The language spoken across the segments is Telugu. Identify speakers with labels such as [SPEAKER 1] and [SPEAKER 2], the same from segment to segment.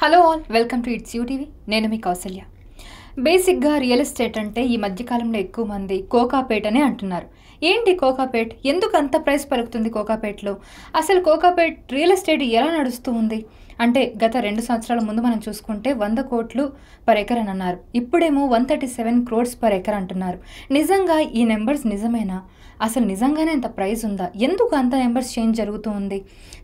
[SPEAKER 1] Hello all, welcome to it's UTV. నేను మీ కౌసల్య. బేసిక్గా రియల్ ఎస్టేట్ అంటే ఈ మధ్యకాలంలో ఎక్కువ మంది కోకాపేట్ అనే అంటున్నారు. ఏంటి కోకాపేట్? ఎందుకు అంత ప్రైస్ పలుకుతుంది కోకాపేట్లో? అసలు కోకాపేట్ రియల్ ఎస్టేట్ ఎలా నడుస్తూ ఉంది అంటే గత 2 సంవత్సరాల ముందు మనం చూసుకుంటే 100 కోట్లు పర్ ఎకర్ అని అన్నారు. ఇప్పుడేమో 137 crores పర్ ఎకర్ అంటున్నారు. నిజంగా ఈ నెంబర్స్ నిజమేనా? అసలు నిజంగానే అంత ప్రైస్ ఉందా? ఎందుకు అంత నెంబర్స్ చేంజ్ జరుగుతూ ఉంది?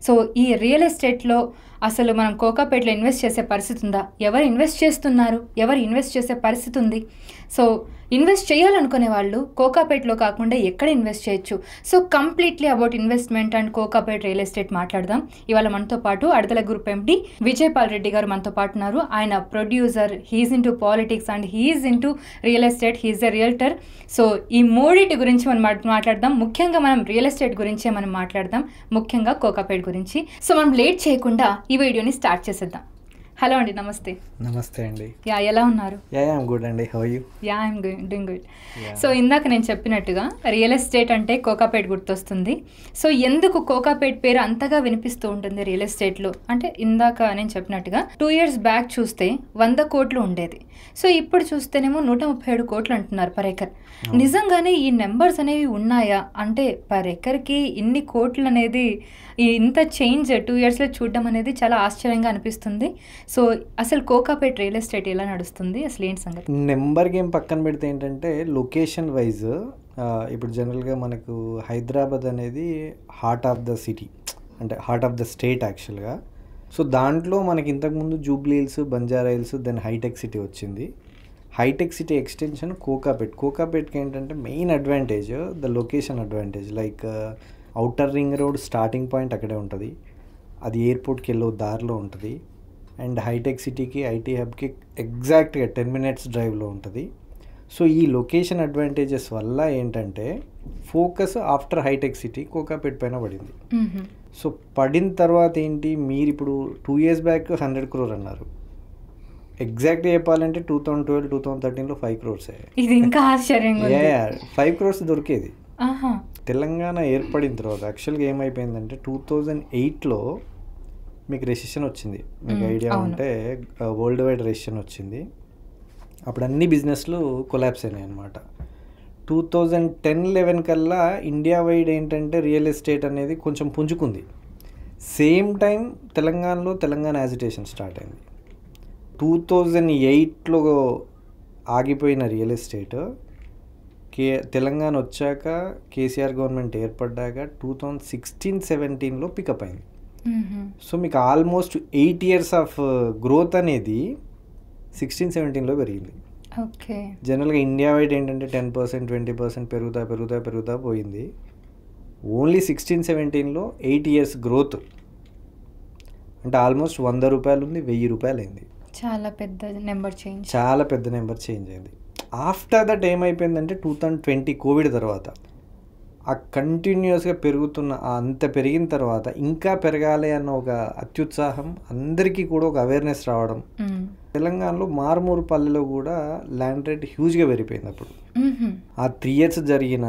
[SPEAKER 1] సో ఈ రియల్ ఎస్టేట్లో అసలు మనం కోకాపేట్లో ఇన్వెస్ట్ చేసే పరిస్థితి ఉందా? ఎవరు ఇన్వెస్ట్ చేస్తున్నారు? ఎవరు ఇన్వెస్ట్ చేసే పరిస్థితి ఉంది? సో ఇన్వెస్ట్ చేయాలనుకునే వాళ్ళు కోకాపేట్లో కాకుండా ఎక్కడ ఇన్వెస్ట్ చేయొచ్చు? So completely about investment and Kokapet real estate మాట్లాడదాం. ఇవాళ మనతో పాటు అడతల గ్రూప్ ఎండి విజయపాల్ రెడ్డి గారు మనతో పాటు ఉన్నారు. ఆయన producer, he's into politics and he's into real estate, he's a realtor. So ఈ మూడిటి గురించి మనం మాట్లాడదాం. ముఖ్యంగా మనం రియల్ ఎస్టేట్ గురించే మనం మాట్లాడదాం, ముఖ్యంగా కోకాపేట్ గురించి. సో మనం లేట్ చేయకుండా ఈ వీడియోని స్టార్ట్ చేసేద్దాం. హలో అండి, నమస్తే.
[SPEAKER 2] నమస్తే అండి.
[SPEAKER 1] ఎలా ఉన్నారు?
[SPEAKER 2] ఐఎమ్ గుడ్ అండి. How are you?
[SPEAKER 1] I'm doing good. So ఇందాక నేను చెప్పినట్టుగా రియల్ ఎస్టేట్ అంటే కోకాపేట్ గుర్తొస్తుంది. సో ఎందుకు కోకాపేట్ పేరు అంతగా వినిపిస్తూ ఉంటుంది రియల్ ఎస్టేట్లో అంటే? ఇందాక నేను చెప్పినట్టుగా 2 years బ్యాక్ చూస్తే 100 కోట్లు ఉండేది. సో ఇప్పుడు చూస్తేనేమో 137 కోట్లు అంటున్నారు పర్ ఎకర్. నిజంగానే ఈ నెంబర్స్ అనేవి ఉన్నాయా? అంటే పర్ ఎకర్కి ఇన్ని కోట్లు అనేది, ఇంత చేంజ్ 2 yearsలో చూడడం అనేది చాలా ఆశ్చర్యంగా అనిపిస్తుంది. సో అసలు కోకాపేట్ రియల్ ఎస్టేట్ ఎలా నడుస్తుంది, అసలు ఏంటి సంగతి?
[SPEAKER 2] నెంబర్ గేమ్ పక్కన పెడితే ఏంటంటే లొకేషన్ వైజ్ ఇప్పుడు జనరల్గా మనకు హైదరాబాద్ అనేది హార్ట్ ఆఫ్ ద సిటీ, అంటే హార్ట్ ఆఫ్ ద స్టేట్ యాక్చువల్గా. సో దాంట్లో మనకి ఇంతకుముందు జూబ్లీ హిల్స్, బంజారా హిల్స్, దెన్ హైటెక్ సిటీ వచ్చింది. హైటెక్ సిటీ ఎక్స్టెన్షన్ కోకాపేట్కి ఏంటంటే main advantage the location advantage. Like outer ring road starting point అక్కడే ఉంటుంది, అది ఎయిర్పోర్ట్కి వెళ్ళే దారిలో ఉంటుంది. అండ్ హైటెక్ సిటీకి, ఐటీ హబ్కి ఎగ్జాక్ట్గా 10 minutes డ్రైవ్లో ఉంటుంది. సో ఈ లొకేషన్ అడ్వాంటేజెస్ వల్ల ఏంటంటే ఫోకస్ ఆఫ్టర్ హైటెక్ సిటీ కోకాపేట్ పైన పడింది. సో పడిన తర్వాత ఏంటి, మీరు ఇప్పుడు 2 years బ్యాక్ 100 crore అన్నారు. ఎగ్జాక్ట్గా చెప్పాలంటే 2012-2013లో 5 crores
[SPEAKER 1] ఇది ఇంకా ఆశ్చర్యంగా
[SPEAKER 2] 5 crores దొరికేది. తెలంగాణ ఏర్పడిన తర్వాత యాక్చువల్గా ఏమైపోయిందంటే 2008లో మీకు రెసిషన్ వచ్చింది. మీకు ఐడియా ఉంటే వరల్డ్ వైడ్ రెసిషన్ వచ్చింది. అప్పుడు అన్ని బిజినెస్లు కొలాప్స్ అయినాయి అనమాట. 2010-11 కల్లా ఇండియా వైడ్ ఏంటంటే రియల్ ఎస్టేట్ అనేది కొంచెం పుంజుకుంది. Same time Telangana agitation start అయింది. 2008లో ఆగిపోయిన రియల్ ఎస్టేట్ తెలంగాణ వచ్చాక, కేసీఆర్ గవర్నమెంట్ ఏర్పడ్డాక 2016-17లో పికప్ అయింది. సో మీకు ఆల్మోస్ట్ 8 years ఆఫ్ గ్రోత్ అనేది 16-17లో పెరిగింది.
[SPEAKER 1] ఓకే.
[SPEAKER 2] జనరల్గా ఇండియా వైడ్ ఏంటంటే 10%, 20% పెరుగుతా పోయింది. ఓన్లీ 16-17లో 8 years గ్రోత్ అంటే ఆల్మోస్ట్ 100 రూపాయలు ఉంది, 1000 రూపాయలు అయింది.
[SPEAKER 1] చాలా పెద్ద నెంబర్ చేంజ్
[SPEAKER 2] అయింది. ఆఫ్టర్ దట్ ఏమైపోయిందంటే 2020 కోవిడ్ తర్వాత ఆ కంటిన్యూస్గా పెరుగుతున్న అంత పెరిగిన తర్వాత ఇంకా పెరగాలి అన్న ఒక అత్యుత్సాహం, అందరికీ కూడా ఒక అవేర్నెస్ రావడం. తెలంగాణలో మారుమూరు పల్లెలో కూడా ల్యాండ్ రేట్ హ్యూజ్గా పెరిగిపోయింది. అప్పుడు ఆ 3 years జరిగిన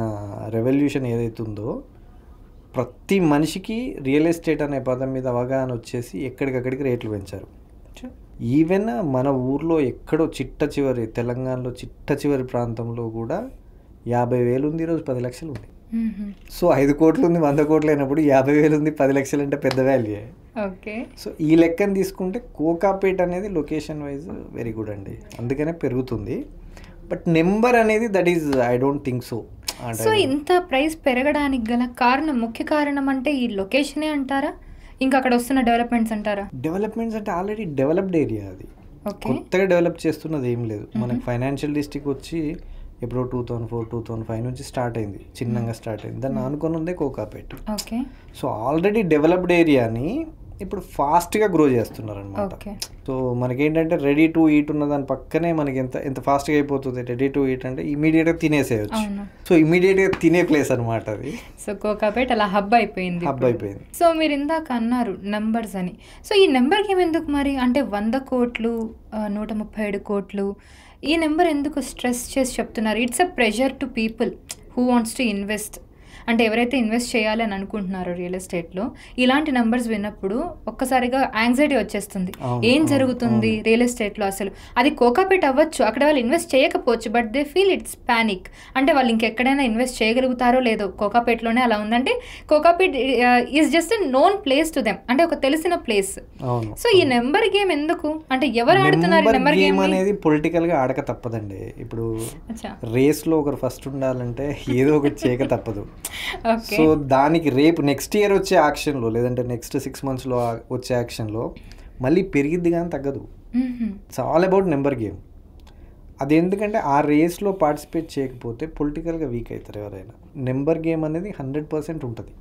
[SPEAKER 2] రెవల్యూషన్ ఏదైతుందో ప్రతి మనిషికి రియల్ ఎస్టేట్ అనే పదం మీద అవగాహన వచ్చేసి ఎక్కడికక్కడికి రేట్లు పెంచారు. ఈవెన్ మన ఊర్లో ఎక్కడో తెలంగాణలో చిట్ట చివరి ప్రాంతంలో కూడా 50,000 ఉంది, ఈరోజు 10 లక్షలు ఉంది. సో 5 కోట్లు ఉంది, 100 కోట్లు అయినప్పుడు 50,000 ఉంది, 10 లక్షలు అంటే పెద్ద వాల్యూ.
[SPEAKER 1] ఓకే. సో
[SPEAKER 2] ఈ లెక్కను తీసుకుంటే కోకాపేట్ అనేది లొకేషన్ వైజ్ వెరీ గుడ్ అండి, అందుకనే పెరుగుతుంది. బట్ నెంబర్ అనేది that is I don't think so.
[SPEAKER 1] So ఇంత ప్రైస్ పెరగడానికి గల ముఖ్య కారణం అంటే ఈ లొకేషనే అంటారా, ఇంకా అక్కడ వస్తున్న డెవలప్మెంట్స్ అంటారా?
[SPEAKER 2] డెవలప్మెంట్స్ అంటే ఆల్రెడీ డెవలప్డ్ ఏరియా, అది కొత్తగా డెవలప్ చేస్తున్నది ఏం లేదు. మనకి ఫైనాన్షియల్ డిస్ట్రిక్ట్ వచ్చి ఎప్పుడో 2004-2005 నుంచి స్టార్ట్ అయింది, చిన్నగా స్టార్ట్ అయింది. దాన్ని ఆనుకొని ఉందే Kokapet.
[SPEAKER 1] Okay.
[SPEAKER 2] So already developed ఏరియాని ఇప్పుడు ఫాస్ట్గా గ్రో చేస్తున్నారు అనమాట. సో మనకేంటంటే రెడీ టు ఈట్ ఉన్న దాని పక్కనే మనకి ఎంత ఫాస్ట్గా అయిపోతుంది. రెడీ టు ఈట్ అంటే ఇమీడియట్గా తినేసేయచ్చు. సో ఇమీడియట్గా తినే ప్లేస్ అనమాట అది.
[SPEAKER 1] సో కోకాపేట్ అలా హబ్ అయిపోయింది. సో మీరు ఇందాక అన్నారు నెంబర్స్ అని. సో ఈ నెంబర్ గేమ్ ఎందుకు మరి? అంటే 100 కోట్లు, 137 కోట్లు, ఈ నెంబర్ ఎందుకు స్ట్రెస్ చేసి చెప్తున్నారు? It's a pressure to people who wants to invest. అంటే ఎవరైతే ఇన్వెస్ట్ చేయాలి అని అనుకుంటున్నారో రియల్ ఎస్టేట్లో ఇలాంటి నెంబర్స్ విన్నప్పుడు ఒక్కసారిగా యాంగ్జైటీ వచ్చేస్తుంది. ఏం జరుగుతుంది రియల్ ఎస్టేట్లో అసలు? అది కోకాపేట్ అవ్వచ్చు, అక్కడ వాళ్ళు ఇన్వెస్ట్ చేయకపోవచ్చు, but they feel it's panic. అంటే వాళ్ళు ఇంకెక్కడైనా ఇన్వెస్ట్ చేయగలుగుతారో లేదో, కోకాపేట్లోనే అలా ఉందంటే Kokapet is just a known place to them, అంటే ఒక తెలిసిన ప్లేస్. సో ఈ నెంబర్ గేమ్ ఎందుకు, అంటే ఎవరు ఆడుతున్నారు నెంబర్ గేమ్
[SPEAKER 2] అనేది? పొలిటికల్ గా ఆడక తప్పదండి. ఇప్పుడు రేస్ లో ఒకరు ఫస్ట్ ఉండాలంటే ఏదో ఒకటి చేయక తప్పదు. సో దానికి రేపు నెక్స్ట్ ఇయర్ వచ్చే యాక్షన్ లో, లేదంటే నెక్స్ట్ 6 months లో వచ్చే యాక్షన్ లో మళ్ళీ పెరిగిద్ది కానీ తగ్గదు. It's all about number game. అది ఎందుకంటే ఆ రేస్లో పార్టిసిపేట్ చేయకపోతే పొలిటికల్గా వీక్ అవుతారు ఎవరైనా. నెంబర్ గేమ్ అనేది 100% ఉంటుంది.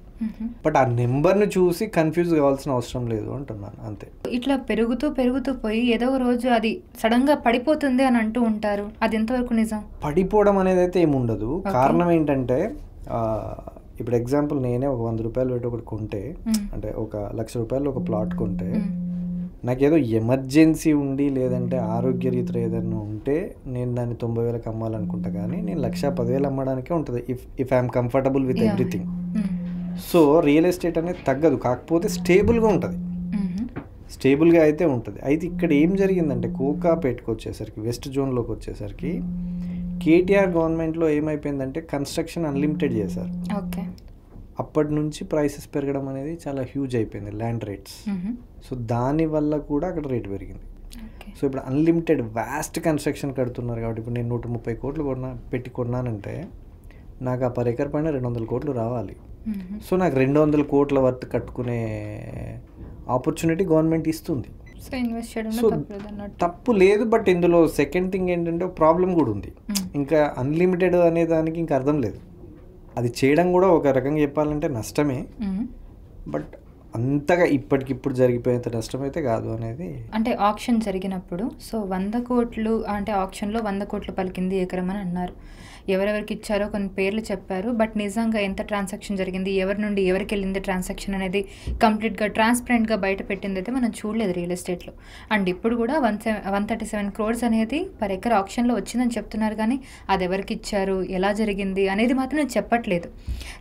[SPEAKER 2] బట్ ఆ నెంబర్ను చూసి కన్ఫ్యూజ్ కావాల్సిన అవసరం లేదు అంటున్నాను, అంతే.
[SPEAKER 1] ఇట్లా పెరుగుతూ పెరుగుతూ పోయి ఏదో రోజు అది సడన్గా పడిపోతుంది అని అంటూ ఉంటారు, అది ఎంతవరకు నిజం?
[SPEAKER 2] పడిపోవడం అనేది అయితే ఏముండదు. కారణం ఏంటంటే ఇప్పుడు ఎగ్జాంపుల్ నేనే ఒక 100 రూపాయలు పెట్టి ఒకటి కొంటే, అంటే ఒక 1,00,000 రూపాయలు ఒక ప్లాట్ కొంటే, నాకేదో ఎమర్జెన్సీ ఉండి లేదంటే ఆరోగ్య రీతిలో ఏదైనా ఉంటే నేను దాన్ని 90,000కి అమ్మాలనుకుంటా, కానీ నేను 1,10,000 అమ్మడానికే ఉంటుంది if I'm comfortable with everything. So real estate అనేది తగ్గదు, కాకపోతే స్టేబుల్గా ఉంటుంది, స్టేబుల్గా అయితే ఉంటుంది. అయితే ఇక్కడ ఏం జరిగిందంటే కోకాపేట్కి వచ్చేసరికి, వెస్ట్ జోన్లోకి వచ్చేసరికి కేటీఆర్ గవర్నమెంట్లో ఏమైపోయిందంటే కన్స్ట్రక్షన్ అన్లిమిటెడ్ చేశారు.
[SPEAKER 1] ఓకే,
[SPEAKER 2] అప్పటి నుంచి ప్రైసెస్ పెరగడం అనేది చాలా హ్యూజ్ అయిపోయింది, ల్యాండ్ రేట్స్. సో దానివల్ల కూడా అక్కడ రేట్ పెరిగింది. సో ఇప్పుడు అన్లిమిటెడ్ వాస్ట్ కన్స్ట్రక్షన్ కడుతున్నారు కాబట్టి, ఇప్పుడు నేను 130 కోట్లు పెట్టి కొన్నానంటే నాకు ఆ 1 ఎకర్ పైన 200 కోట్లు రావాలి. సో నాకు 200 కోట్ల వర్త్ కట్టుకునే ఆపర్చునిటీ గవర్నమెంట్ ఇస్తుంది. సో తప్పు లేదు. బట్ ఇందులో సెకండ్ థింగ్ ఏంటంటే ప్రాబ్లం కూడా ఉంది. ఇంకా అన్లిమిటెడ్ అనే దానికి ఇంకా అర్థం లేదు. అది చేయడం కూడా ఒక రకంగా చెప్పాలంటే నష్టమే, బట్ అంతగా ఇప్పటికిప్పుడు జరిగిపోయేంత నష్టం అయితే కాదు అనేది.
[SPEAKER 1] అంటే ఆక్షన్ జరిగినప్పుడు సో 100 కోట్లు, అంటే ఆక్షన్లో 100 కోట్లు పలికింది ఎకరం అని అన్నారు. ఎవరెవరికి ఇచ్చారో కొన్ని పేర్లు చెప్పారు, బట్ నిజంగా ఎంత ట్రాన్సాక్షన్ జరిగింది, ఎవరి నుండి ఎవరికి వెళ్ళింది ట్రాన్సాక్షన్ అనేది కంప్లీట్గా ట్రాన్స్పరెంట్గా బయట పెట్టింది అయితే మనం చూడలేదు రియల్ ఎస్టేట్లో. అండ్ ఇప్పుడు కూడా 137 crores అనేది పర్ ఎకర్ ఆక్షన్లో వచ్చిందని చెప్తున్నారు, కానీ అది ఎవరికి ఇచ్చారు, ఎలా జరిగింది అనేది మాత్రం చెప్పట్లేదు.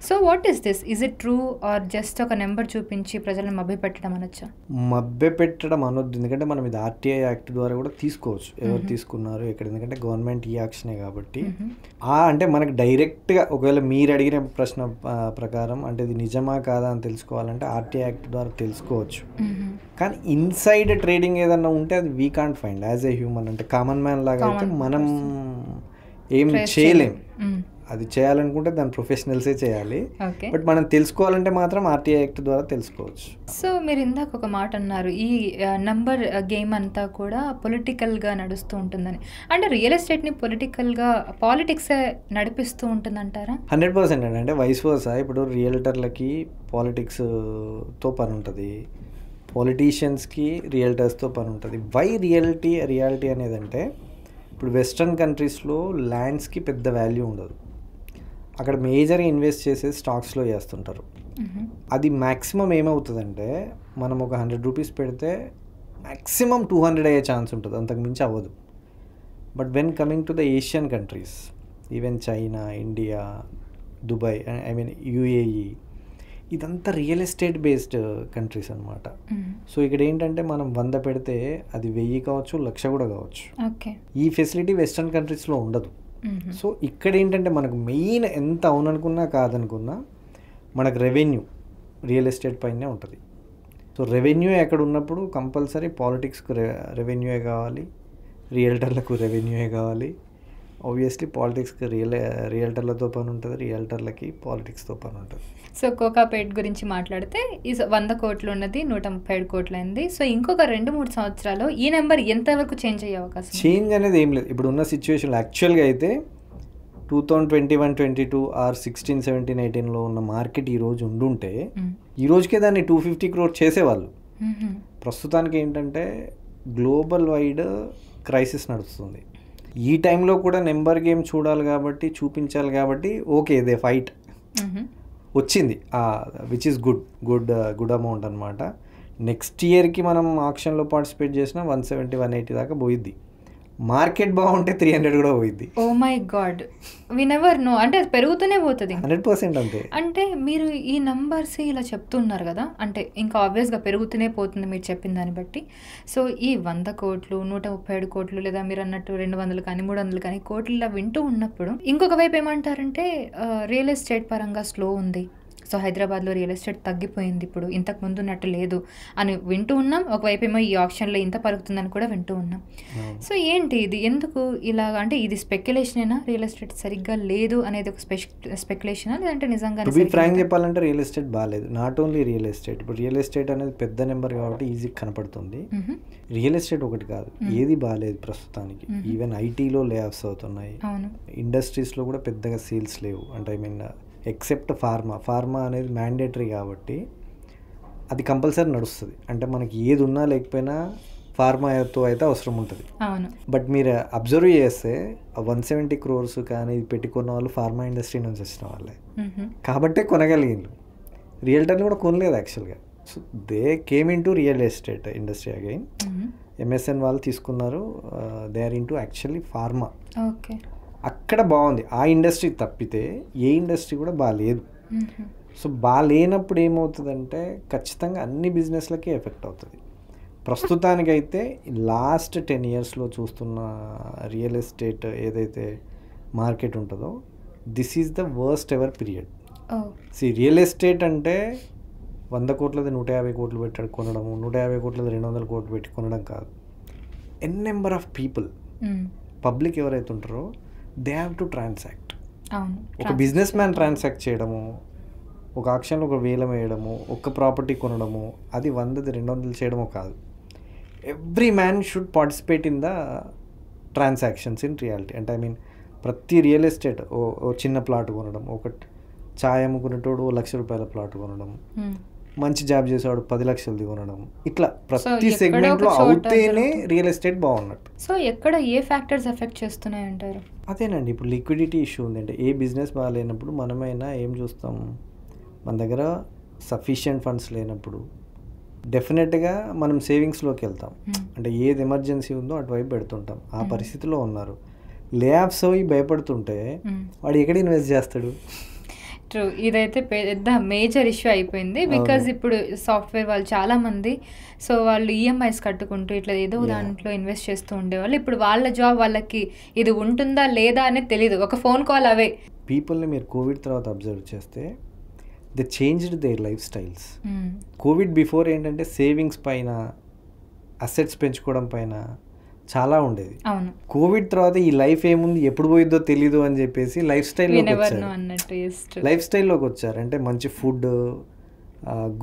[SPEAKER 1] So what is this? Is it true or just ఒక నెంబర్ చూపించి ప్రజలను మభ్యపెట్టడం అనొచ్చా?
[SPEAKER 2] మభ్యపెట్టడం అనొద్దు, ఎందుకంటే మనం ఇది ఆర్టీఐ యాక్ట్ ద్వారా కూడా తీసుకోవచ్చు, ఎవరు తీసుకున్నారు ఎక్కడ, ఎందుకంటే గవర్నమెంట్ ఈ యాక్షనే కాబట్టి. అంటే మనకు డైరెక్ట్గా ఒకవేళ మీరు అడిగిన ప్రశ్న ప్రకారం అంటే ఇది నిజమా కాదా అని తెలుసుకోవాలంటే ఆర్టీఐ యాక్ట్ ద్వారా తెలుసుకోవచ్చు. కానీ ఇన్సైడ్ ట్రేడింగ్ ఏదన్నా ఉంటే అది we can't find as a human. అంటే కామన్ మ్యాన్ లాగా అయితే మనం ఏం చేయలేం. అది చేయాలనుకుంటే దాని ప్రొఫెషనల్సే చేయాలి. బట్ మనం తెలుసుకోవాలంటే మాత్రం ఆర్టీఐ యాక్ట్ ద్వారా తెలుసుకోవచ్చు.
[SPEAKER 1] సో మీరు ఇందాక ఒక మాట అన్నారు, ఈ నంబర్ గేమ్ అంతా కూడా పొలిటికల్గా నడుస్తూ ఉంటుందని. అంటే రియల్ ఎస్టేట్ని పాలిటిక్సే నడిపిస్తూ ఉంటుందంటారా?
[SPEAKER 2] 100% అండి. అంటే వైస్ వర్సా. ఇప్పుడు రియల్టర్లకి పాలిటిక్స్తో పని ఉంటుంది, పొలిటీషియన్స్కి రియల్టర్స్తో పని ఉంటుంది. వై రియాలిటీ అనేది అంటే, ఇప్పుడు వెస్ట్రన్ కంట్రీస్లో ల్యాండ్స్కి పెద్ద వాల్యూ ఉండదు. అక్కడ మేజర్గా ఇన్వెస్ట్ చేసేది స్టాక్స్లో చేస్తుంటారు. అది మ్యాక్సిమం ఏమవుతుందంటే, మనం ఒక 100 రూపీస్ పెడితే మ్యాక్సిమం 200 అయ్యే ఛాన్స్ ఉంటుంది, అంతకు మించి అవ్వదు. But when coming to the Asian countries, even China, India, Dubai, UAE, ఇదంతా రియల్ ఎస్టేట్ బేస్డ్ కంట్రీస్ అనమాట. సో ఇక్కడ ఏంటంటే మనం 100 పెడితే అది 1000 కావచ్చు, 1,00,000 కూడా కావచ్చు. ఈ ఫెసిలిటీ వెస్ట్రన్ కంట్రీస్లో ఉండదు. సో ఇక్కడ ఏంటంటే మనకు మెయిన్ ఎంత అవుననుకున్నా కాదనుకున్నా మనకు రెవెన్యూ రియల్ ఎస్టేట్ పైనే ఉంటుంది. సో రెవెన్యూ ఎక్కడ ఉన్నప్పుడు కంపల్సరీ పాలిటిక్స్కు రెవెన్యూయే కావాలి, రియల్టర్లకు రెవెన్యూయే కావాలి. ఆబ్వియస్లీ పాలిటిక్స్కి రియల్టర్లతో పని ఉంటుంది, రియల్టర్లకి పాలిటిక్స్తో పని ఉంటుంది.
[SPEAKER 1] సో కోకాపేట్ గురించి మాట్లాడితే ఈ 100 కోట్లు ఉన్నది 137 కోట్లు అయింది. సో ఇంకొక 2-3 సంవత్సరాలు ఈ నెంబర్ ఎంతవరకు చేంజ్ అయ్యే అవకాశం?
[SPEAKER 2] చేంజ్ అనేది ఏం లేదు. ఇప్పుడు ఉన్న సిచ్యువేషన్లో యాక్చువల్గా అయితే 2021-22 ఆర్ 16-17-18లో ఉన్న మార్కెట్ ఈరోజు ఉండుంటే ఈ రోజుకే దాన్ని 250 crore చేసేవాళ్ళు. ప్రస్తుతానికి ఏంటంటే గ్లోబల్ వైడ్ క్రైసిస్ నడుస్తుంది. ఈ టైంలో కూడా నెంబర్ గేమ్ చూడాలి కాబట్టి, చూపించాలి కాబట్టి ఓకే దే ఫైట్ వచ్చింది, విచ్ ఈస్ గుడ్ అమౌంట్ అనమాట. నెక్స్ట్ ఇయర్కి మనం ఆక్షన్లో పార్టిసిపేట్ చేసినా 170-180 దాకా పోయిద్ది. మార్కెట్ బాగుంటే 300 కూడా పోయింది.
[SPEAKER 1] Oh my god, we never know. అంటే అది పెరుగుతూనే పోతుంది.
[SPEAKER 2] 100% అంతే.
[SPEAKER 1] అంటే మీరు ఈ నంబర్స్ ఇలా చెప్తున్నారు కదా, అంటే ఇంకా ఆబ్వియస్గా పెరుగుతూనే పోతుంది మీరు చెప్పిన దాన్ని బట్టి. సో ఈ 100 కోట్లు, 137 కోట్లు, లేదా మీరు అన్నట్టు 200 కానీ 300 కానీ కోట్లు ఇలా వింటూ ఉన్నప్పుడు ఇంకొక వైపు ఏమంటారంటే రియల్ ఎస్టేట్ పరంగా స్లో ఉంది, సో హైదరాబాద్లో రియల్ ఎస్టేట్ తగ్గిపోయింది, ఇప్పుడు ఇంతకు ముందు ఉన్నట్టు లేదు అని వింటూ ఉన్నాం. ఒకవైపు ఏమో ఈ ఆప్షన్లో ఇంత పలుకుతుందని కూడా వింటూ ఉన్నాం. సో ఏంటి ఇది, ఎందుకు ఇలా, అంటే ఇది స్పెక్యులేషనేనా, రియల్ ఎస్టేట్ సరిగ్గా లేదు అనేది ఒక స్పెక్యులేషనా, లేదంటే నిజంగా?
[SPEAKER 2] టు బి ఫ్రాంక్ చెప్పాలంటే రియల్ ఎస్టేట్ బాగాలేదు. నాట్ ఓన్లీ రియల్ ఎస్టేట్, ఇప్పుడు రియల్ ఎస్టేట్ అనేది పెద్ద నెంబర్ కాబట్టి ఈజీ కనపడుతుంది. రియల్ ఎస్టేట్ ఒకటి కాదు, ఏది బాగాలేదు ప్రస్తుతానికి. ఈవెన్ ఐటీలో లే ఆఫ్స్ అవుతున్నాయి, ఇండస్ట్రీస్లో కూడా పెద్దగా సేల్స్ లేవు. అంటే ఐ మీన్ ఎక్సెప్ట్ ఫార్మా అనేది మ్యాండేటరీ కాబట్టి అది కంపల్సరీ నడుస్తుంది. అంటే మనకి ఏది ఉన్నా లేకపోయినా ఫార్మాతో అయితే అవసరం ఉంటుంది. బట్ మీరు అబ్జర్వ్ చేస్తే 170 crores కానీ ఇది పెట్టుకున్న వాళ్ళు ఫార్మా ఇండస్ట్రీ నుంచి వచ్చిన వాళ్ళే కాబట్టే కొనగలిగిండ్రు. రియల్టర్ని కూడా కొనలేదు యాక్చువల్గా. So they came in to real estate industry again. MSN వాళ్ళు తీసుకున్నారు, they are in to actually pharma. అక్కడ బాగుంది. ఆ ఇండస్ట్రీ తప్పితే ఏ ఇండస్ట్రీ కూడా బాగాలేదు. సో బాగాలేనప్పుడు ఏమవుతుందంటే ఖచ్చితంగా అన్ని బిజినెస్లకి ఎఫెక్ట్ అవుతుంది. ప్రస్తుతానికైతే లాస్ట్ 10 yearsలో చూస్తున్న రియల్ ఎస్టేట్ ఏదైతే మార్కెట్ ఉంటుందో, this is the worst ever period. Real estate అంటే 100 కోట్లది 150 కోట్లు పెట్టి కొనడము, 150 కోట్లది 200 కోట్లు పెట్టి కొనడం కాదు. ఎన్ నెంబర్ ఆఫ్ పీపుల్, పబ్లిక్ ఎవరైతే ఉంటారో దే హ్యావ్ టు ట్రాన్సాక్ట్. ఒక బిజినెస్ మ్యాన్ ట్రాన్సాక్ట్ చేయడము, ఒక ఆక్షన్లో ఒక వేలం వేయడము, ఒక ప్రాపర్టీ కొనడము, అది 100ది 200 చేయడము కాదు. Every man should participate in the transactions in reality. అంటే ఐ మీన్ ప్రతి రియల్ ఎస్టేట్, ఓ చిన్న ప్లాట్ కొనడం, ఒక ఛాయ్ అమ్ముకునేటోడు ₹1,00,000 ప్లాట్ కొనడం, మంచి జాబ్ చేసేవాడు 10 లక్షలది కొనడం, ఇట్లా ప్రతి సెగ్మెంట్లో అవుతేనే రియల్ ఎస్టేట్ బాగున్నట్టు.
[SPEAKER 1] సో ఎక్కడ ఏ ఫ్యాక్టర్స్ ఎఫెక్ట్ చేస్తున్నాయి అంటారు?
[SPEAKER 2] అదేనండి, ఇప్పుడు లిక్విడిటీ ఇష్యూ ఉందంటే ఏ బిజినెస్ బాగాలేనప్పుడు మనమైనా ఏం చూస్తాం, మన దగ్గర సఫిషియెంట్ ఫండ్స్ లేనప్పుడు డెఫినెట్గా మనం సేవింగ్స్లోకి వెళ్తాం. అంటే ఏది ఎమర్జెన్సీ ఉందో అటువైపు పెడుతుంటాం. ఆ పరిస్థితిలో ఉన్నారు. లే ఆఫ్స్ అవి భయపడుతుంటే వాడు ఎక్కడ ఇన్వెస్ట్ చేస్తాడు?
[SPEAKER 1] ట్రూ, ఇదైతే పెద్ద మేజర్ ఇష్యూ అయిపోయింది. బికాజ్ ఇప్పుడు సాఫ్ట్వేర్ వాళ్ళు చాలామంది, సో వాళ్ళు ఈఎంఐస్ కట్టుకుంటూ ఇట్లా ఏదో దాంట్లో ఇన్వెస్ట్ చేస్తూ ఉండేవాళ్ళు. ఇప్పుడు వాళ్ళ జాబ్ వాళ్ళకి ఇది ఉంటుందా లేదా అనేది తెలియదు, ఒక ఫోన్ కాల్ అవే.
[SPEAKER 2] పీపుల్ని మీరు కోవిడ్ తర్వాత అబ్జర్వ్ చేస్తే they changed their life styles. Covid before ఏంటంటే సేవింగ్స్ పైన, అసెట్స్ పెంచుకోవడం పైన చాలా ఉండేది. కోవిడ్ తర్వాత ఈ లైఫ్ ఏముంది, ఎప్పుడు పోయిద్దో తెలీదు అని చెప్పేసి లైఫ్ స్టైల్లోకి వచ్చారు. అంటే మంచి ఫుడ్,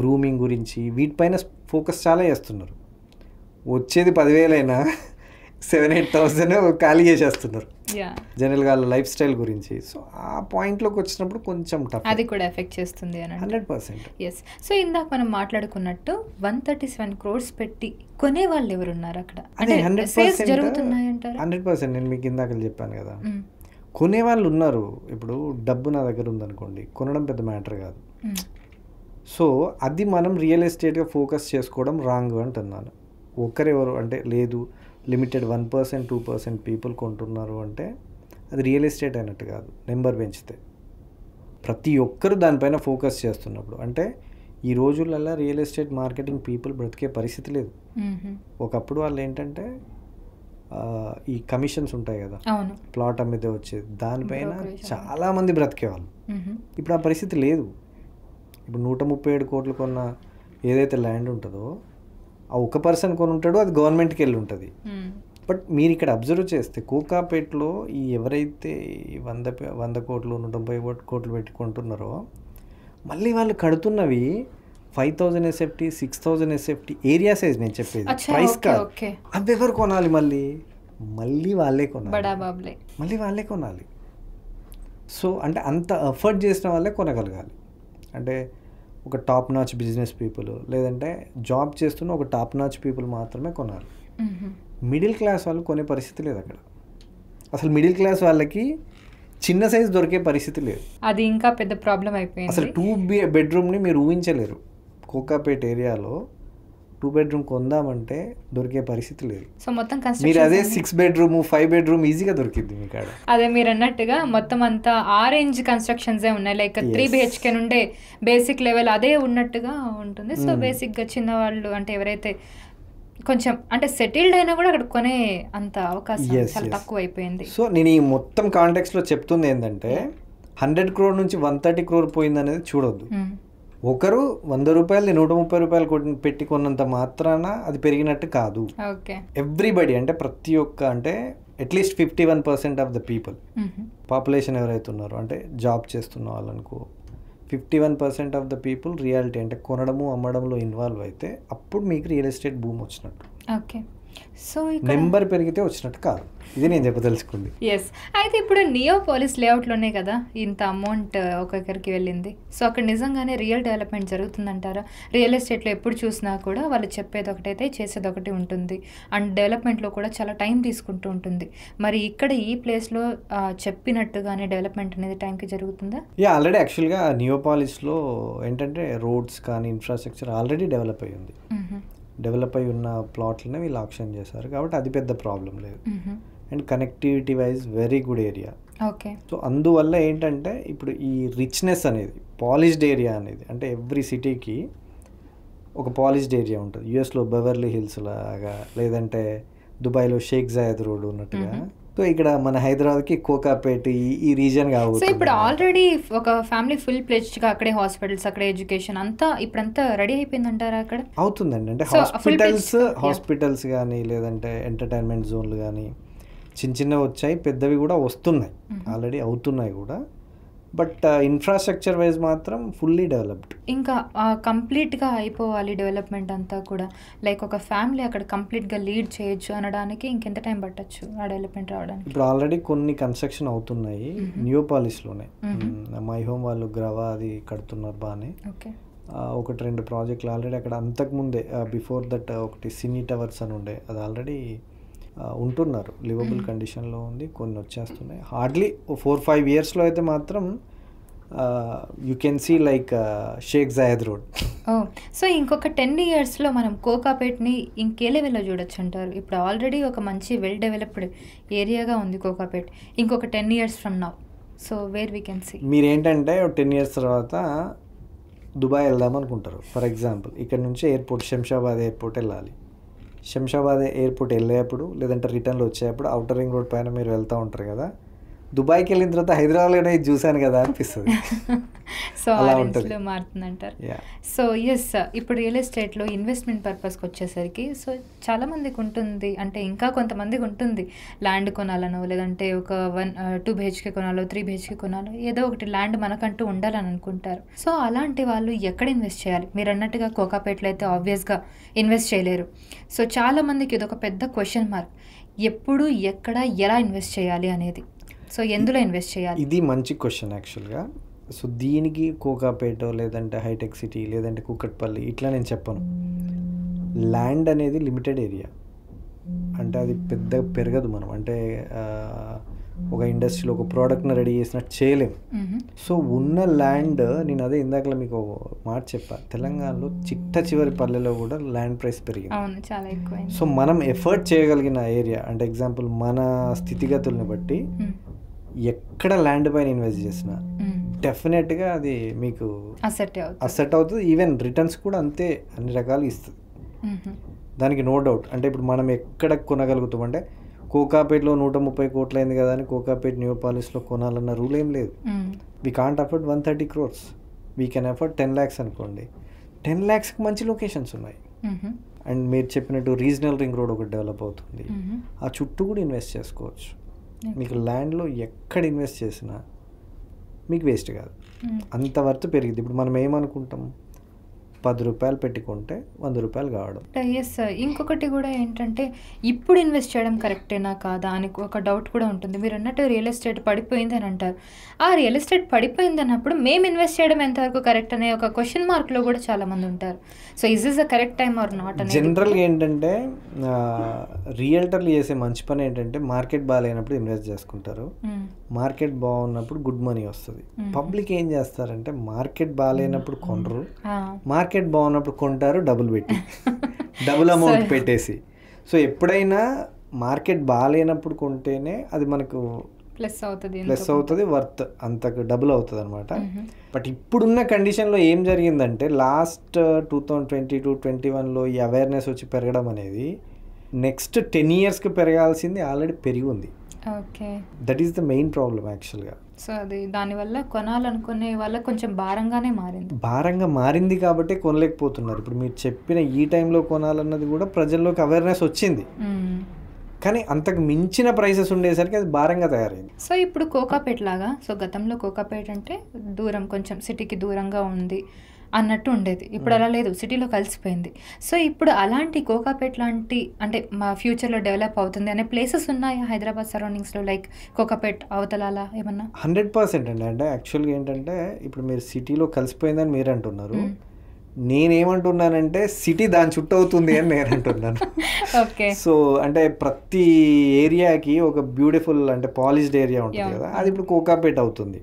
[SPEAKER 2] గ్రూమింగ్ గురించి వీటిపైన ఫోకస్ చాలా చేస్తున్నారు. వచ్చేది 10,000 అయినా 7,000-8,000 ఖాళీ చేసేస్తున్నారు జనరల్గా లైఫ్ స్టైల్ గురించి. సో ఆ పాయింట్లోకి వచ్చినప్పుడు కొంచెం టఫ్,
[SPEAKER 1] అది కూడా ఎఫెక్ట్ చేస్తుంది అని
[SPEAKER 2] 100%.
[SPEAKER 1] ఎస్. సో ఇందాక మనం మాట్లాడుకున్నట్టు 137 crores పెట్టి కొనే వాళ్ళు ఎవరున్నారు అక్కడ?
[SPEAKER 2] అదే 100% 100%. నేను మీకు ఇందాక చెప్పాను కదా, కొనేవాళ్ళు ఉన్నారు. ఇప్పుడు డబ్బు నా దగ్గర ఉందనుకోండి, కొనడం పెద్ద మ్యాటర్ కాదు. సో అది మనం రియల్ ఎస్టేట్గా ఫోకస్ చేసుకోవడం రాంగ్ అంటున్నాను. ఒకరెవరు అంటే లేదు, లిమిటెడ్ 1%, 2% పీపుల్ కొంటున్నారు అంటే అది రియల్ ఎస్టేట్ అయినట్టు కాదు. నెంబర్ పెంచితే ప్రతి ఒక్కరు దానిపైన ఫోకస్ చేస్తున్నప్పుడు, అంటే ఈ రోజులలో రియల్ ఎస్టేట్ మార్కెటింగ్ పీపుల్ బ్రతికే పరిస్థితి లేదు. ఒకప్పుడు వాళ్ళు ఏంటంటే ఈ కమిషన్స్ ఉంటాయి కదా, ప్లాట్ అమ్మితే వచ్చేది, దానిపైన చాలామంది బ్రతికేవాళ్ళు. ఇప్పుడు ఆ పరిస్థితి లేదు. ఇప్పుడు 137 కోట్లు కొన్న ఏదైతే ల్యాండ్ ఉంటుందో ఆ ఒక పర్సన్ కొని ఉంటాడో అది గవర్నమెంట్కి వెళ్ళి ఉంటుంది. బట్ మీరు ఇక్కడ అబ్జర్వ్ చేస్తే కోకాపేట్లో ఈ ఎవరైతే 100 కోట్లు 130 కోట్లు పెట్టుకుంటున్నారో మళ్ళీ వాళ్ళు కడుతున్నవి 5,000 SFT, 6,000 SFT ఏరియా సైజ్. నేను చెప్పేది ప్రైస్ కాదు. అవి ఎవరు కొనాలి? మళ్ళీ వాళ్ళే కొనాలి. సో అంటే అంత ఎఫర్ట్ చేసిన వాళ్ళే కొనగలగాలి. అంటే ఒక టాప్ నాచ్ బిజినెస్ పీపుల్, లేదంటే జాబ్ చేస్తున్న ఒక టాప్ నాచ్ పీపుల్ మాత్రమే కొనాలి. మిడిల్ క్లాస్ వాళ్ళు కొనే పరిస్థితి లేదు అక్కడ. అసలు మిడిల్ క్లాస్ వాళ్ళకి చిన్న సైజ్ దొరికే పరిస్థితి లేదు.
[SPEAKER 1] అది ఇంకా పెద్ద ప్రాబ్లం అయిపోయింది.
[SPEAKER 2] అసలు 2 bedroomని మీరు ఊహించలేరు. కోకాపేట్ ఏరియాలో 2 బెడ్రూమ్ కొందామంటే దొరికే పరిస్థితి లేదు.
[SPEAKER 1] సో మొత్తం
[SPEAKER 2] మీరు అదే
[SPEAKER 1] కన్స్ట్రక్షన్
[SPEAKER 2] 6 బెడ్రూమ్ 5 బెడ్రూమ్ ఈజీగా దొరికింది మీ కాడ.
[SPEAKER 1] అదే మీరు అన్నట్టుగా మొత్తం అంతా ఆరెంజ్ కన్స్ట్రక్షన్సే ఉన్నాయి. లైక్ 3 బిహెచ్కే నుండే బేసిక్ లెవెల్ అదే ఉన్నట్టుగా ఉంటుంది. సో బేసిక్గా చిన్నవాళ్ళు అంటే ఎవరైతే కొంచెం అంటే సెటిల్డ్ అయినా కూడా అక్కడ కొనే అంత అవకాశం చాలా తక్కువ అయిపోయింది.
[SPEAKER 2] సో నేను ఈ మొత్తం కాంటెక్స్లో చెప్తుంది ఏంటంటే 100 crore నుంచి 130 crore పోయింది అనేది చూడొద్దు. ఒకరు 100 రూపాయలు 130 రూపాయలు పెట్టి కొన్నంత మాత్రాన అది పెరిగినట్టు కాదు.
[SPEAKER 1] ఓకే,
[SPEAKER 2] ఎవ్రీబడి అంటే ప్రతి ఒక్క అంటే at least 51% of the people population ఎవరైతే ఉన్నారో అంటే జాబ్ చేస్తున్న వాళ్ళనుకో 51% ఆఫ్ ద పీపుల్ రియాలిటీ అంటే కొనడము అమ్మడంలో ఇన్వాల్వ్ అయితే అప్పుడు మీకు రియల్ ఎస్టేట్ భూమి వచ్చినట్టు.
[SPEAKER 1] ఓకే. సో
[SPEAKER 2] నెంబర్ పెరిగితే వచ్చినట్టు కాదు. ఇది నేను చెప్పదలుచుకుంది.
[SPEAKER 1] ఎస్. అయితే ఇప్పుడు నియోపోలిస్ లేఅవుట్లోనే కదా ఇంత అమౌంట్ ఒక్కొక్కరికి వెళ్ళింది. సో అక్కడ నిజంగానే రియల్ డెవలప్మెంట్ జరుగుతుందంటారా? రియల్ ఎస్టేట్లో ఎప్పుడు చూసినా కూడా వాళ్ళు చెప్పేది ఒకటైతే చేసేది ఒకటి ఉంటుంది. అండ్ డెవలప్మెంట్లో కూడా చాలా టైం తీసుకుంటూ ఉంటుంది. మరి ఇక్కడ ఈ ప్లేస్లో చెప్పినట్టుగానే డెవలప్మెంట్ అనేది టైంకి జరుగుతుందా?
[SPEAKER 2] ఆల్రెడీ యాక్చువల్గా నియోపాలిస్లో ఏంటంటే రోడ్స్ కానీ ఇన్ఫ్రాస్ట్రక్చర్ ఆల్రెడీ డెవలప్ అయ్యి ఉంది. డెవలప్ అయి ఉన్న ప్లాట్లనే వీళ్ళు ఆక్షన్ చేశారు కాబట్టి అది పెద్ద ప్రాబ్లం లేదు. And connectivity wise very good area.
[SPEAKER 1] Okay.
[SPEAKER 2] So అందువల్ల ఏంటంటే ఇప్పుడు ఈ రిచ్నెస్ అనేది పాలిష్డ్ ఏరియా అనేది అంటే ఎవ్రీ సిటీకి ఒక పాలిష్డ్ ఏరియా ఉంటుంది. యూఎస్లో బెవర్లీ హిల్స్ లాగా లేదంటే దుబాయ్లో షేక్ జాయద్ రోడ్ ఉన్నట్టుగా. సో ఇక్కడ మన హైదరాబాద్కి కోకాపేట్ ఈ రీజన్ కావచ్చు.
[SPEAKER 1] సో ఇప్పుడు ఆల్రెడీ ఒక ఫ్యామిలీ ఫుల్ ప్లెజ్డ్గా అక్కడే హాస్పిటల్స్ అక్కడే ఎడ్యుకేషన్ అంతా ఇప్పుడంతా రెడీ అయిపోయిందంటారా అక్కడ?
[SPEAKER 2] అవుతుందండి. అంటే హాస్పిటల్స్ కానీ లేదంటే ఎంటర్టైన్మెంట్ జోన్లు కానీ చిన్న చిన్నవి వచ్చాయి, పెద్దవి కూడా వస్తున్నాయి, ఆల్రెడీ అవుతున్నాయి కూడా. బట్ ఇన్ఫ్రాస్ట్రక్చర్ వైజ్ మాత్రం ఫుల్లీ డెవలప్డ్.
[SPEAKER 1] ఇంకా కంప్లీట్గా అయిపోవాలి డెవలప్మెంట్ అంతా కూడా. లైక్ ఒక ఫ్యామిలీ అక్కడ కంప్లీట్గా లీడ్ చేయొచ్చు అనడానికి ఇంకెంత టైం పట్టచ్చు ఆ డెవలప్మెంట్ రావడానికి?
[SPEAKER 2] ఇప్పుడు ఆల్రెడీ కొన్ని కన్స్ట్రక్షన్ అవుతున్నాయి నియోపాలిస్లోనే. మై హోమ్ వాళ్ళు గ్రవా అది కడుతున్నారు బాగానే.
[SPEAKER 1] ఓకే.
[SPEAKER 2] 1-2 ప్రాజెక్టులు ఆల్రెడీ అక్కడ అంతకుముందే బిఫోర్ దట్ ఒకటి సినీ టవర్స్ అని ఉండే అది ఆల్రెడీ ఉంటున్నారు, లివబుల్ కండిషన్లో ఉంది. కొన్ని వచ్చేస్తున్నాయి. హార్డ్లీ 4-5 ఇయర్స్లో అయితే మాత్రం you can see like Sheikh Zayed road.
[SPEAKER 1] So ఇంకొక 10 ఇయర్స్లో మనం కోకాపేట్ని ఇంకే లెవెల్లో చూడొచ్చు అంటారు? ఇప్పుడు ఆల్రెడీ ఒక మంచి వెల్ డెవలప్డ్ ఏరియాగా ఉంది కోకాపేట్. ఇంకొక 10 years from now so where we can see?
[SPEAKER 2] మీరేంటంటే 10 ఇయర్స్ తర్వాత దుబాయ్ వెళ్దాం అనుకుంటారు ఫర్ ఎగ్జాంపుల్. ఇక్కడ నుంచి ఎయిర్పోర్ట్ శంషాబాద్ ఎయిర్పోర్ట్ వెళ్ళాలి. శంషాబాద్ ఎయిర్పోర్ట్ వెళ్ళేటప్పుడు లేదంటే రిటర్న్లో వచ్చేటప్పుడు అవుటర్ రింగ్ రోడ్ పైన మీరు వెళ్తూ ఉంటారు కదా, దుబాయ్కి వెళ్ళిన తర్వాత హైదరాబాద్లోనే ఇది చూశాను కదా అనిపిస్తుంది.
[SPEAKER 1] సో అలా ఉంటుంది, మారుతుందంటారు. సో ఎస్, ఇప్పుడు రియల్ ఎస్టేట్లో ఇన్వెస్ట్మెంట్ పర్పస్కి వచ్చేసరికి సో చాలామందికి ఉంటుంది, అంటే ఇంకా కొంతమందికి ఉంటుంది ల్యాండ్ కొనాలనో లేదంటే ఒక 2 బిహెచ్కే కొనాలో 3 బిహెచ్కే కొనాలో ఏదో ఒకటి ల్యాండ్ మనకంటూ ఉండాలని అనుకుంటారు. సో అలాంటి వాళ్ళు ఎక్కడ ఇన్వెస్ట్ చేయాలి? మీరు అన్నట్టుగా కోకాపేటలో అయితే ఆబ్వియస్గా ఇన్వెస్ట్ చేయలేరు. సో చాలామందికి ఇది ఒక పెద్ద క్వశ్చన్ మార్క్, ఎప్పుడు ఎక్కడ ఎలా ఇన్వెస్ట్ చేయాలి అనేది. సో ఎందులో ఇన్వెస్ట్ చేయాలి?
[SPEAKER 2] ఇది మంచి క్వశ్చన్ యాక్చువల్గా. సో దీనికి కోకాపేట లేదంటే హైటెక్ సిటీ లేదంటే కూకట్పల్లి ఇట్లా నేను చెప్పను. ల్యాండ్ అనేది లిమిటెడ్ ఏరియా, అంటే అది పెద్ద పెరగదు. మనం అంటే ఒక ఇండస్ట్రీలో ఒక ప్రోడక్ట్ని రెడీ చేసినట్టు చేయలేము. సో ఉన్న ల్యాండ్ నేను అదే ఇందాకలా మీకు మాట చెప్పా, తెలంగాణలో చివరి పల్లెలో కూడా ల్యాండ్ ప్రైస్ పెరిగింది,
[SPEAKER 1] చాలా ఎక్కువ.
[SPEAKER 2] సో మనం ఎఫర్ట్ చేయగలిగిన ఏరియా అంటే ఎగ్జాంపుల్ మన స్థితిగతుల్ని బట్టి ఎక్కడ ల్యాండ్ పైన ఇన్వెస్ట్ చేసినా డెఫినెట్గా అది మీకు అసెట్ అవుతుంది. ఈవెన్ రిటర్న్స్ కూడా అంతే అన్ని రకాలు ఇస్తుంది, దానికి నో డౌట్. అంటే ఇప్పుడు మనం ఎక్కడ కొనగలుగుతాం అంటే కోకాపేట్లో 130 కోట్లు అయింది కదా అని కోకాపేట్ నియోపాలిస్లో కొనాలన్న రూల్ ఏం లేదు. We can't afford 130 crores, we can afford 10 lakhs అనుకోండి. 10 lakhsకి మంచి లొకేషన్స్ ఉన్నాయి. అండ్ మీరు చెప్పినట్టు రీజనల్ రింగ్ రోడ్ ఒకటి డెవలప్ అవుతుంది, ఆ చుట్టూ కూడా ఇన్వెస్ట్ చేసుకోవచ్చు. మీకు ల్యాండ్లో ఎక్కడ ఇన్వెస్ట్ చేసినా మీకు వేస్ట్ కాదు, అంత వర్త్ పెరిగింది. ఇప్పుడు మనం ఏమనుకుంటాం, 10 రూపాయలు పెట్టుకుంటే 100 రూపాయలు కావడం.
[SPEAKER 1] ఎస్. ఇంకొకటి కూడా ఏంటంటే ఇప్పుడు ఇన్వెస్ట్ చేయడం కరెక్టేనా కాదా అని ఒక డౌట్ కూడా ఉంటుంది. మీరు అన్నట్టు రియల్ ఎస్టేట్ పడిపోయింది అని అంటారు. ఆ రియల్ ఎస్టేట్ పడిపోయింది అన్నప్పుడు మేము ఇన్వెస్ట్ చేయడం ఎంతవరకు కరెక్ట్ అనే ఒక క్వశ్చన్ మార్క్లో కూడా చాలామంది ఉంటారు. So is the correct time or not అని.
[SPEAKER 2] జనరల్గా ఏంటంటే రియల్టర్లు చేసే మంచి పని ఏంటంటే మార్కెట్ బాగాలేనప్పుడు ఇన్వెస్ట్ చేసుకుంటారు, మార్కెట్ బాగున్నప్పుడు గుడ్ మనీ వస్తుంది. పబ్లిక్ ఏం చేస్తారంటే మార్కెట్ బాగాలేనప్పుడు కొనరు, మార్కెట్ బాగున్నప్పుడు కొంటారు డబ్బులు పెట్టి. డబుల్ అమౌంట్ పెట్టేసి. సో ఎప్పుడైనా మార్కెట్ బాగాలేనప్పుడు కొంటేనే అది మనకు
[SPEAKER 1] ప్లస్
[SPEAKER 2] అవుతుంది, వర్త్ అంతకు డబుల్ అవుతుంది అనమాట. బట్ ఇప్పుడున్న కండిషన్లో ఏం జరిగిందంటే లాస్ట్ 2022-21లో ఈ అవేర్నెస్ వచ్చి పెరగడం అనేది నెక్స్ట్ 10 yearsకి పెరగాల్సింది ఆల్రెడీ పెరిగి ఉంది.
[SPEAKER 1] Okay,
[SPEAKER 2] that is the main problem యాక్చువల్గా.
[SPEAKER 1] సో అది దానివల్ల కొనాలనుకునే వాళ్ళకి కొంచెం భారంగా మారింది
[SPEAKER 2] కాబట్టి కొనలేకపోతున్నారు. ఇప్పుడు మీరు చెప్పిన ఈ టైంలో కొనాలన్నది కూడా ప్రజల్లోకి అవేర్నెస్ వచ్చింది, కానీ అంతకు మించిన ప్రైసెస్ ఉండేసరికి అది భారంగా తయారైంది.
[SPEAKER 1] సో ఇప్పుడు కోకాపేట్ లాగా, సో గతంలో కోకాపేట్ అంటే దూరం, కొంచెం సిటీకి దూరంగా ఉంది అన్నట్టు ఉండేది. ఇప్పుడు అలా లేదు, సిటీలో కలిసిపోయింది. సో ఇప్పుడు అలాంటి కోకాపేట్ లాంటి అంటే మా ఫ్యూచర్లో డెవలప్ అవుతుంది అనే ప్లేసెస్ ఉన్నాయా హైదరాబాద్ సరౌండింగ్స్లో, లైక్ కోకాపేట్ అవతల ఏమన్నా?
[SPEAKER 2] 100% అండి. అంటే యాక్చువల్గా ఏంటంటే ఇప్పుడు మీరు సిటీలో కలిసిపోయిందని మీరు అంటున్నారు, నేనేమంటున్నానంటే సిటీ దాని చుట్టూ అవుతుంది అని నేను అంటున్నాను.
[SPEAKER 1] ఓకే,
[SPEAKER 2] సో అంటే ప్రతి ఏరియాకి ఒక బ్యూటిఫుల్ అంటే పాలిష్డ్ ఏరియా ఉంటుంది కదా, అది ఇప్పుడు కోకాపేట్ అవుతుంది.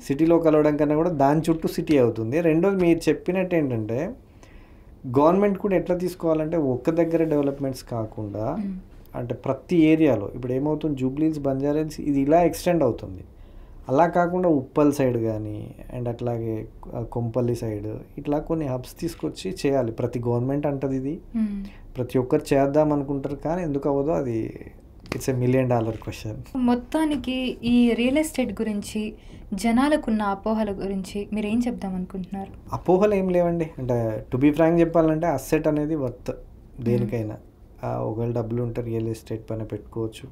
[SPEAKER 2] సిటీలో కలవడం కన్నా కూడా దాని చుట్టూ సిటీ అవుతుంది. రెండోది మీరు చెప్పినట్టు ఏంటంటే గవర్నమెంట్ కూడా ఎట్లా తీసుకోవాలంటే ఒక్క దగ్గర డెవలప్మెంట్స్ కాకుండా అంటే ప్రతి ఏరియాలో ఇప్పుడు ఏమవుతుంది, జూబ్లీహిల్స్, బంజారాహిల్స్ ఇది ఇలా ఎక్స్టెండ్ అవుతుంది. అలా కాకుండా ఉప్పల్ సైడ్ కానీ అండ్ అట్లాగే కొంపల్లి సైడ్ ఇట్లా కొన్ని హబ్స్ తీసుకొచ్చి చేయాలి. ప్రతి గవర్నమెంట్ అంటది ఇది, ప్రతి ఒక్కరు చేద్దాం అనుకుంటారు, కానీ ఎందుకు అవ్వదో అది ఇట్స్ $1 million క్వశ్చన్.
[SPEAKER 1] మొత్తానికి ఈ రియల్ ఎస్టేట్ గురించి జనాలకున్న అపోహల గురించి మీరు ఏం చెప్దాం అనుకుంటున్నారు?
[SPEAKER 2] అపోహలు ఏం లేవండి. అంటే టు బీ ఫ్రాంక్ చెప్పాలంటే అసెట్ అనేది వర్త్ దేనికైనా. ఒకవేళ డబ్బులు ఉంటే రియల్ ఎస్టేట్ పైన పెట్టుకోవచ్చు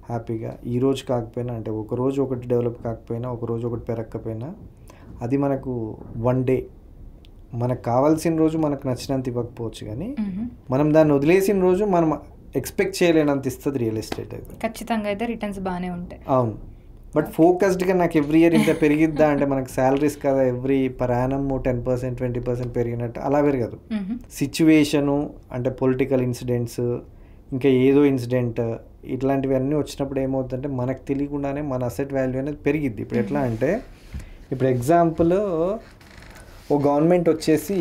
[SPEAKER 2] హ్యాపీగా. ఈ రోజు కాకపోయినా అంటే ఒక రోజు ఒకటి డెవలప్ కాకపోయినా, ఒక రోజు ఒకటి పెరగకపోయినా అది మనకు వన్ డే మనకు కావాల్సిన రోజు మనకు నచ్చినంత ఇవ్వకపోవచ్చు, కానీ మనం దాన్ని వదిలేసిన రోజు మనం ఎక్స్పెక్ట్ చేయలేనంత ఇస్తుంది రియల్ ఎస్టేట్. అయితే
[SPEAKER 1] ఖచ్చితంగా అయితే రిటర్న్స్ బాగానే ఉంటాయి.
[SPEAKER 2] అవును, బట్ ఫోకస్డ్గా నాకు ఎవ్రీ ఇయర్ ఇంత పెరిగిద్దా అంటే మనకు శాలరీస్ కదా ఎవ్రీ పర్ యానం 10%, 20% పెరిగినట్టు అలా పెరగదు. సిచ్యువేషను అంటే పొలిటికల్ ఇన్సిడెంట్స్, ఇంకా ఏదో ఇన్సిడెంట్ ఇట్లాంటివి అన్నీ వచ్చినప్పుడు ఏమవుతుందంటే మనకు తెలియకుండానే మన అసెట్ వాల్యూ అనేది పెరిగిద్ది. ఇప్పుడు ఎట్లా అంటే ఇప్పుడు ఎగ్జాంపుల్ ఒక గవర్నమెంట్ వచ్చేసి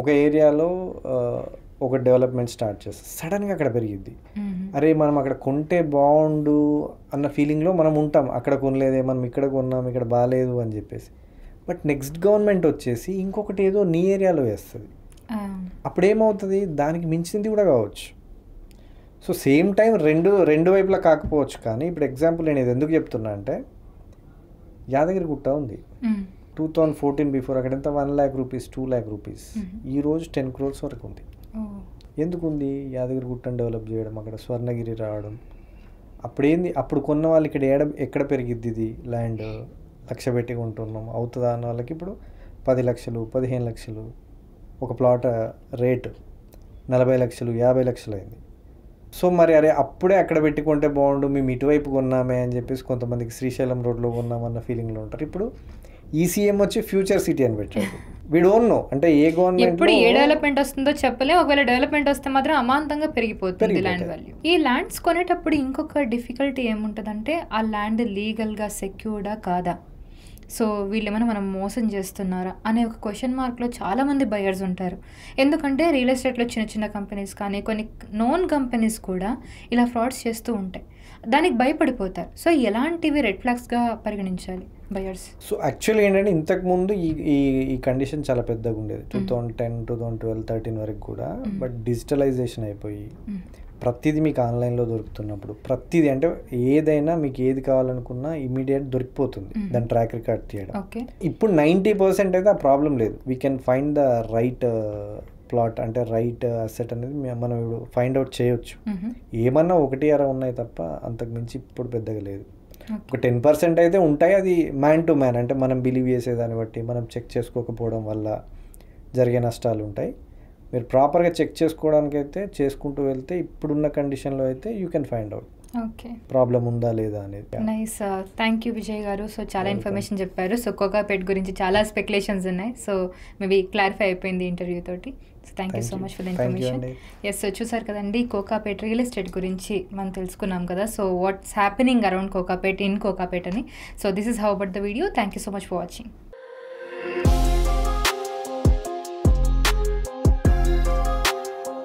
[SPEAKER 2] ఒక ఏరియాలో ఒక డెవలప్మెంట్ స్టార్ట్ చేస్తుంది, సడన్గా అక్కడ పెరిగిద్ది. అరే మనం అక్కడ కొంటే బాగుండు అన్న ఫీలింగ్లో మనం ఉంటాం, అక్కడ కొనలేదే మనం ఇక్కడ కొన్నాం, ఇక్కడ బాగాలేదు అని చెప్పేసి. బట్ నెక్స్ట్ గవర్నమెంట్ వచ్చేసి ఇంకొకటి ఏదో నీ ఏరియాలో వేస్తుంది, అప్పుడు ఏమవుతుంది దానికి మించింది కూడా కావచ్చు. సో సేమ్ టైం రెండు వైపులా కాకపోవచ్చు. కానీ ఇప్పుడు ఎగ్జాంపుల్ నేను ఇది ఎందుకు చెప్తున్నా అంటే యాదగిరిగుట్ట ఉంది 2014 బిఫోర్ అక్కడ ఎంత 1 lakh rupees, 2 lakh rupees, ఈరోజు 10 crores వరకు ఉంది. ఎందుకుంది? యాదగిరిగుట్టను డెవలప్ చేయడం, అక్కడ స్వర్ణగిరి రావడం. అప్పుడేంది, అప్పుడు కొన్న వాళ్ళు ఇక్కడ ఎక్కడ పెరిగిద్ది ఇది ల్యాండ్, 1,00,000 పెట్టి కొంటున్నాం అవుతుందా అన్న వాళ్ళకి ఇప్పుడు 10 లక్షలు, 15 లక్షలు ఒక ప్లాట్ రేటు, 40 లక్షలు, 50 లక్షలు అయింది. సో మరి అరే అప్పుడే అక్కడ పెట్టుకుంటే బాగుండు, మేము ఇటువైపు కొన్నామే అని చెప్పేసి కొంతమందికి శ్రీశైలం రోడ్లో కొన్నామన్న ఫీలింగ్లో ఉంటారు. ఇప్పుడు ఈసీఎం వచ్చి ఫ్యూచర్ సిటీ అని పెట్టాడు. వీ డోంట్ నో అంటే ఏ గవర్నమెంట్
[SPEAKER 1] ఇప్పుడు ఏ డెవలప్మెంట్ వస్తుందో చెప్పలేం. ఒకవేళ డెవలప్మెంట్ వస్తే మాత్రం అమాంతంగా పెరిగిపోతుంది ల్యాండ్ వాల్యూ. ఈ ల్యాండ్స్ కొనేటప్పుడు ఇంకొక డిఫికల్టీ ఏముంటుందంటే ఆ ల్యాండ్ లీగల్గా సెక్యూర్డా కాదా, సో వీళ్ళేమైనా మనం మోసం చేస్తున్నారా అనే ఒక క్వశ్చన్ మార్క్లో చాలామంది బయర్స్ ఉంటారు. ఎందుకంటే రియల్ ఎస్టేట్లో చిన్న చిన్న కంపెనీస్ కానీ కొన్ని నోన్ కంపెనీస్ కూడా ఇలా ఫ్రాడ్స్ చేస్తూ ఉంటాయి, దానికి భయపడిపోతారు. సో ఎలాంటివి రెడ్ ఫ్లాగ్స్గా పరిగణించాలి బయర్స్?
[SPEAKER 2] సో యాక్చువల్లీ ఏంటంటే ఇంతకుముందు ఈ కండిషన్ చాలా పెద్దగా ఉండేది 2010, 2012, 2013 వరకు కూడా. బట్ డిజిటలైజేషన్ అయిపోయి ప్రతిదీ మీకు ఆన్లైన్లో దొరుకుతున్నప్పుడు ప్రతిదీ అంటే ఏదైనా మీకు ఏది కావాలనుకున్నా ఇమీడియట్ దొరికిపోతుంది దాని ట్రాక్ రికార్డ్ తీయడం. ఇప్పుడు 90% అయితే ఆ ప్రాబ్లం లేదు. We can find the right plot అంటే రైట్ అసెట్ అనేది మనం ఇప్పుడు ఫైండ్ అవుట్ చేయొచ్చు. ఏమన్నా 1-2 ఉన్నాయి తప్ప అంతకు మించి ఇప్పుడు పెద్దగా లేదు. ఒక 10% అయితే ఉంటాయి, అది మ్యాన్ టు మ్యాన్ అంటే మనం బిలీవ్ చేసేదాన్ని బట్టి మనం చెక్ చేసుకోకపోవడం వల్ల జరిగే నష్టాలు ఉంటాయి. మీరు ప్రాపర్గా చెక్ చేసుకోవడానికి అయితే చేసుకుంటూ వెళ్తే ఇప్పుడున్న కండిషన్లో అయితే you can find out
[SPEAKER 1] okay
[SPEAKER 2] problem ఉందా లేదా అనేది.
[SPEAKER 1] నైస్, థ్యాంక్ యూ విజయ్ గారు. సో చాలా ఇన్ఫర్మేషన్ చెప్పారు. సో కోకాపేట్ గురించి చాలా స్పెక్యులేషన్స్ ఉన్నాయి, సో మేబీ క్లారిఫై అయిపోయింది ఇంటర్వ్యూ తోటి. So thank you so much for the information. Yes, so చూసారు కదండి కోకాపేట్ రియల్ ఎస్టేట్ గురించి మనం తెలుసుకున్నాం కదా. So what's happening around Kokapet in Kokapet అని. So this is how about the video. Thank you so much for watching.